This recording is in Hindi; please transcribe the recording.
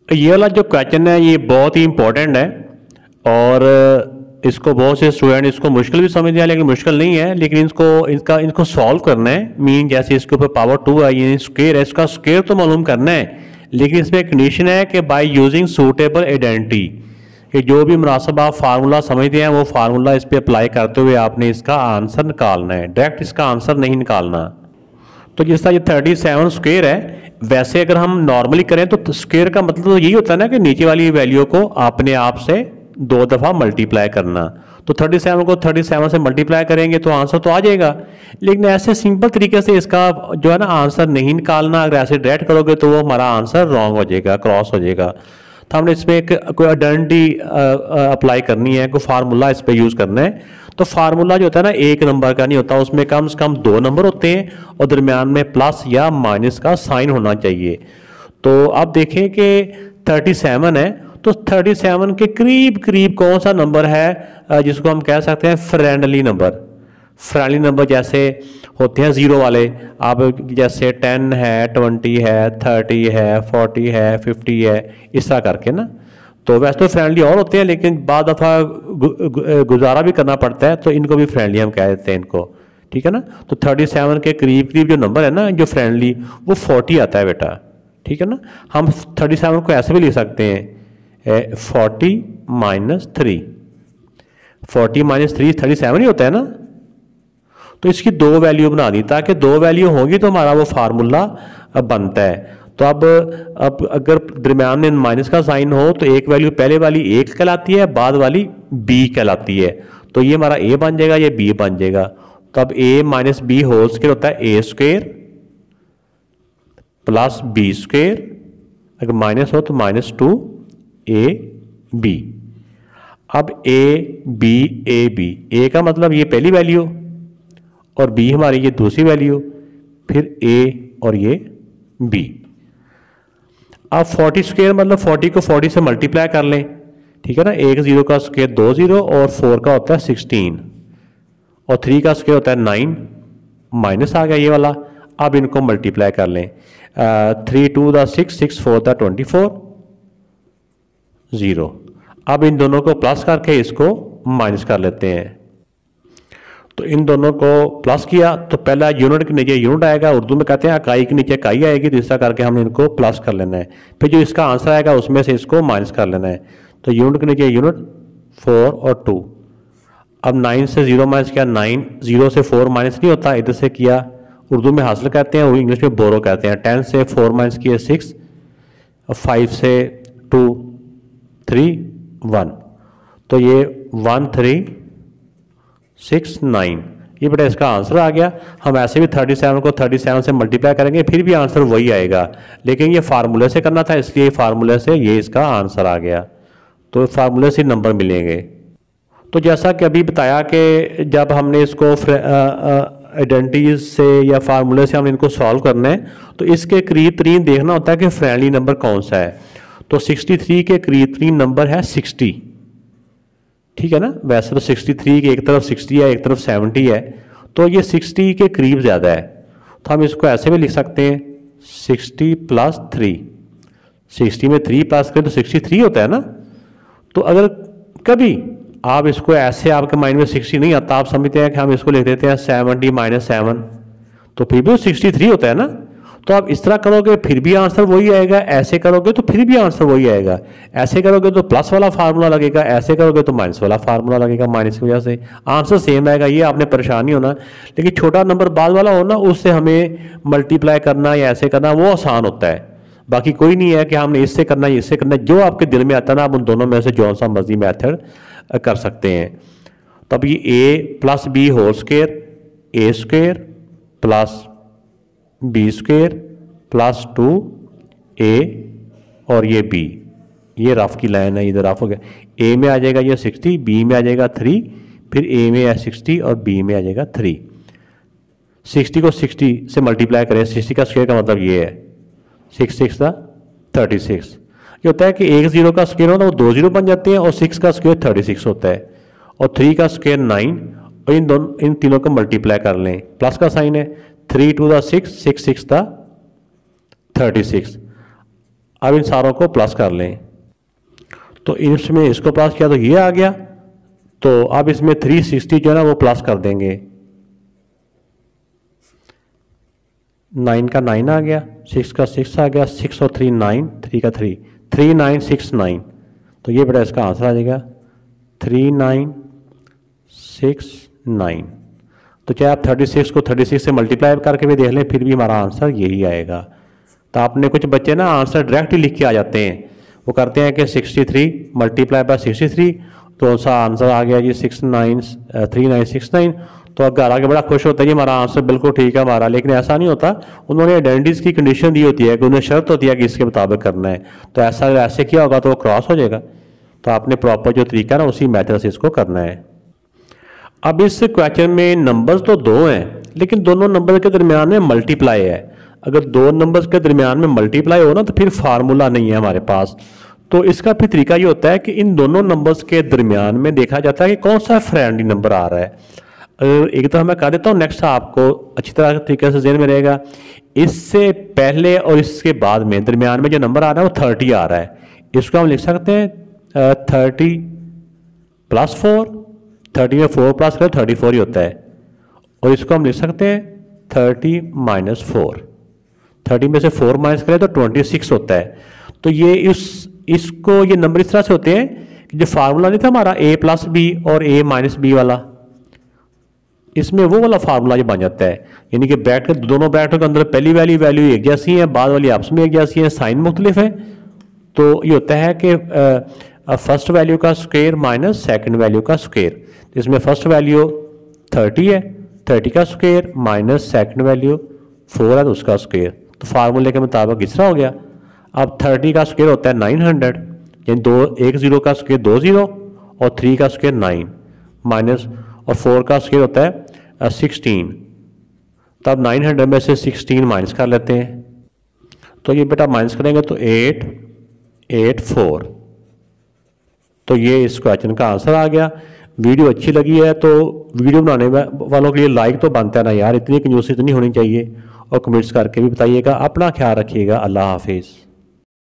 ये वाला जो क्वेश्चन है ये बहुत ही इम्पोर्टेंट है और इसको बहुत से स्टूडेंट इसको मुश्किल भी समझते हैं, लेकिन मुश्किल नहीं है। लेकिन इनको सॉल्व करना है। मीन जैसे इसके ऊपर पावर 2 है, ये स्क्वायर है, इसका स्क्वायर तो मालूम करना है, लेकिन इसमें एक कंडीशन है कि बाय यूजिंग सूटेबल आइडेंटिटी, कि जो भी मुनासिब आप फार्मूला समझते हैं वो फार्मूला इस पर अप्लाई करते हुए आपने इसका आंसर निकालना है, डायरेक्ट इसका आंसर नहीं निकालना। तो जिस तरह ये 37 स्क्वायर है, वैसे अगर हम नॉर्मली करें तो स्क्वायर का मतलब तो यही होता है ना कि नीचे वाली वैल्यू को अपने आप से 2 दफ़ा मल्टीप्लाई करना। तो 37 को 37 से मल्टीप्लाई करेंगे तो आंसर तो आ जाएगा, लेकिन ऐसे सिंपल तरीके से इसका जो है ना आंसर नहीं निकालना। अगर ऐसे डायरेक्ट करोगे तो वो हमारा आंसर रॉन्ग हो जाएगा, क्रॉस हो जाएगा। तो हमने इसमें एक कोई आइडेंटिटी अप्लाई करनी है, कोई फार्मूला इस पर यूज़ करना है। तो फार्मूला जो होता है ना एक नंबर का नहीं होता, उसमें कम से कम 2 नंबर होते हैं और दरमियान में प्लस या माइनस का साइन होना चाहिए। तो अब देखें कि 37 है, तो 37 के करीब करीब कौन सा नंबर है जिसको हम कह सकते हैं फ्रेंडली नंबर। फ्रेंडली नंबर जैसे होते हैं ज़ीरो वाले, आप जैसे 10 है, 20 है, 30 है, 40 है, 50 है, इस तरह करके ना। तो वैसे तो फ्रेंडली और होते हैं, लेकिन बाद दफ़ा गुजारा भी करना पड़ता है, तो इनको भी फ्रेंडली हम कह देते हैं इनको, ठीक है ना। तो 37 के करीब करीब जो नंबर है ना जो फ्रेंडली, वो 40 आता है बेटा, ठीक है ना। हम 37 को ऐसे भी लिख सकते हैं 40 माइनस 3, 40 माइनस 3 37 ही होता है ना। तो इसकी 2 वैल्यू बना दी, ताकि 2 वैल्यू होंगी तो हमारा वो फार्मूला बनता है। तो अब अगर दरमियान में माइनस का साइन हो तो एक वैल्यू पहले वाली 1 कहलाती है, बाद वाली b कहलाती है। तो ये हमारा a बन जाएगा, ये b बन जाएगा। तो अब a minus B whole square होता है a square plus b square, अगर माइनस हो तो माइनस 2ab। अब a b a b, a का मतलब ये पहली वैल्यू और b हमारी ये दूसरी वैल्यू, फिर a और ये b। अब 40 स्क्वायर मतलब 40 को 40 से मल्टीप्लाई कर लें, ठीक है ना। 1 0 का स्क्वायर 2 0 और 4 का होता है 16 और 3 का स्क्वायर होता है 9, माइनस आ गया ये वाला। अब इनको मल्टीप्लाई कर लें, 3 2 दा 6, 6 4 दा 24, 0। अब इन दोनों को प्लस करके इसको माइनस कर लेते हैं। तो इन दोनों को प्लस किया तो पहला यूनिट के नीचे यूनिट आएगा, उर्दू में कहते हैं इकाई के नीचे इकाई आएगी, तो इस तरह करके हमने इनको प्लस कर लेना है। फिर जो इसका आंसर आएगा उसमें से इसको माइनस कर लेना है। तो यूनिट के नीचे यूनिट 4 और 2। अब 9 से 0 माइनस किया, 9 0 से 4 माइनस नहीं होता, इधर से किया, उर्दू में हासिल कहते हैं, इंग्लिश में बोरो कहते हैं। 10 से 4 माइनस किया 6, 5 से 2 3 1, तो ये 1 3 6 9, ये बेटा इसका आंसर आ गया। हम ऐसे भी 37 को 37 से मल्टीप्लाई करेंगे फिर भी आंसर वही आएगा, लेकिन ये फार्मूले से करना था, इसलिए फार्मूले से ये इसका आंसर आ गया। तो फार्मूले से नंबर मिलेंगे। तो जैसा कि अभी बताया कि जब हमने इसको आइडेंटिटी से या फार्मूले से हमने इनको सॉल्व करना है, तो इसके करीब तरीन देखना होता है कि फ्रेंडली नंबर कौन सा है। तो 63 के करीब तरीन नंबर है 60, ठीक है ना। वैसे तो 63 की एक तरफ 60 है, एक तरफ 70 है, तो ये 60 के करीब ज़्यादा है। तो हम इसको ऐसे भी लिख सकते हैं 60 प्लस 3, 60 में 3 प्लस करें तो 63 होता है ना। तो अगर कभी आप इसको ऐसे आपके माइंड में 60 नहीं आता, आप समझते हैं कि हम इसको लिख देते हैं 70 माइनस 7, तो फिर भी 63 होता है ना। तो आप इस तरह करोगे फिर भी आंसर वही आएगा, ऐसे करोगे तो फिर भी आंसर वही आएगा। ऐसे करोगे तो प्लस वाला फार्मूला लगेगा, ऐसे करोगे तो माइनस वाला फार्मूला लगेगा, माइनस की वजह से आंसर सेम आएगा। ये आपने परेशान नहीं होना, लेकिन छोटा नंबर बाद वाला हो ना, उससे हमें मल्टीप्लाई करना या ऐसे करना वो आसान होता है। बाकी कोई नहीं है कि हमने इससे करना है इससे करना है, जो आपके दिल में आता है ना, आप उन दोनों में से जो सा मर्जी मैथड कर सकते हैं। तब ये a plus B whole square, A square plus B square plus 2a और ये b, ये रफ की लाइन है, इधर रफ हो गया। a में आ जाएगा ये 60, b में आ जाएगा 3, फिर a में है 60 और b में आ जाएगा 3। 60 को 60 से मल्टीप्लाई करें, 60 का स्क्वायर का मतलब ये है 6 6 था 36। ये होता है कि एक 0 का स्क्वायर होता है वो 2 0 बन जाते हैं, और 6 का स्क्वायर 36 होता है, और 3 का स्क्वायर 9, और इन तीनों को मल्टीप्लाई कर लें, प्लस का साइन है। 3 2 6, 6 6 था 36। अब इन सारों को प्लस कर लें। तो इसमें इसको प्लस किया तो ये आ गया। तो अब इसमें 360 जो है ना वो प्लस कर देंगे। 9 का 9 आ गया, 6 का 6 आ गया, 6 और 3 9, 3 का 3, 3969। तो ये बेटा इसका आंसर आ जाएगा 3969। तो चाहे आप 36 को 36 से मल्टीप्लाई करके भी देख लें फिर भी हमारा आंसर यही आएगा। तो आपने कुछ बच्चे ना आंसर डायरेक्ट ही लिख के आ जाते हैं, वो करते हैं कि 63 मल्टीप्लाई बाय 63, तो उनका आंसर आ गया जी 3969। तो अब घर आके बड़ा खुश होता है जी हमारा आंसर बिल्कुल ठीक है हमारा, लेकिन ऐसा नहीं होता। उन्होंने आइडेंटिटीज की कंडीशन दी होती है कि उन्हें शर्त होती है कि इसके मुताबिक करना है। तो ऐसे किया होगा तो वो क्रॉस हो जाएगा। तो आपने प्रॉपर जो तरीका है ना उसी मेथड से इसको करना है। अब इस क्वेश्चन में नंबर्स तो 2 हैं, लेकिन दोनों नंबर के दरमियान में मल्टीप्लाई है। अगर 2 नंबर्स के दरमियान में मल्टीप्लाई हो ना तो फिर फार्मूला नहीं है हमारे पास। तो इसका फिर तरीका ये होता है कि इन दोनों नंबर्स के दरमियान में देखा जाता है कि कौन सा फ्रेंडली नंबर आ रहा है। एक तो मैं कह देता हूँ, नेक्स्ट आपको अच्छी तरह तरीके से ज़हन में रहेगा। इससे पहले और इसके बाद में दरमियान में जो नंबर आ रहा है वो 30 आ रहा है। इसको हम लिख सकते हैं 30 + 4, 30 में 4 प्लस करें 34 ही होता है। और इसको हम लिख सकते हैं 30 - 4, 30 में से 4 माइनस करें तो 26 होता है। तो ये इसको ये नंबर इस तरह से होते हैं कि जो फार्मूला नहीं था हमारा a + b और a - b वाला, इसमें वो वाला फार्मूला जो बन जाता है। यानी कि ब्रैकेट दोनों ब्रैकेटों के अंदर पहली वाली वैल्यू एक जैसी है, बाद वाली आपस में एक जैसी है, साइन मुख्तलिफ है। तो ये होता है कि फर्स्ट वैल्यू का स्क्वायर माइनस सेकंड वैल्यू का स्क्वायर। इसमें फर्स्ट वैल्यू 30 है, 30 का स्क्वायर माइनस सेकंड वैल्यू 4 है तो उसका स्क्वायर। तो फार्मूले के मुताबिक इस तरह हो गया। अब 30 का स्क्वायर होता है 900, यानी 1 0 का स्क्वायर 2 0 और 3 का स्क्वायर 9 माइनस और 4 का स्क्वायर होता है 16। तब 900 में से 16 माइनस कर लेते हैं। तो ये बेटा माइनस करेंगे तो 884। तो ये इस क्वेश्चन का आंसर आ गया। वीडियो अच्छी लगी है तो वीडियो बनाने वालों के लिए लाइक तो बनता है ना यार, इतनी कंजूसी तो नहीं होनी चाहिए। और कमेंट्स करके भी बताइएगा। अपना ख्याल रखिएगा। अल्लाह हाफिज़।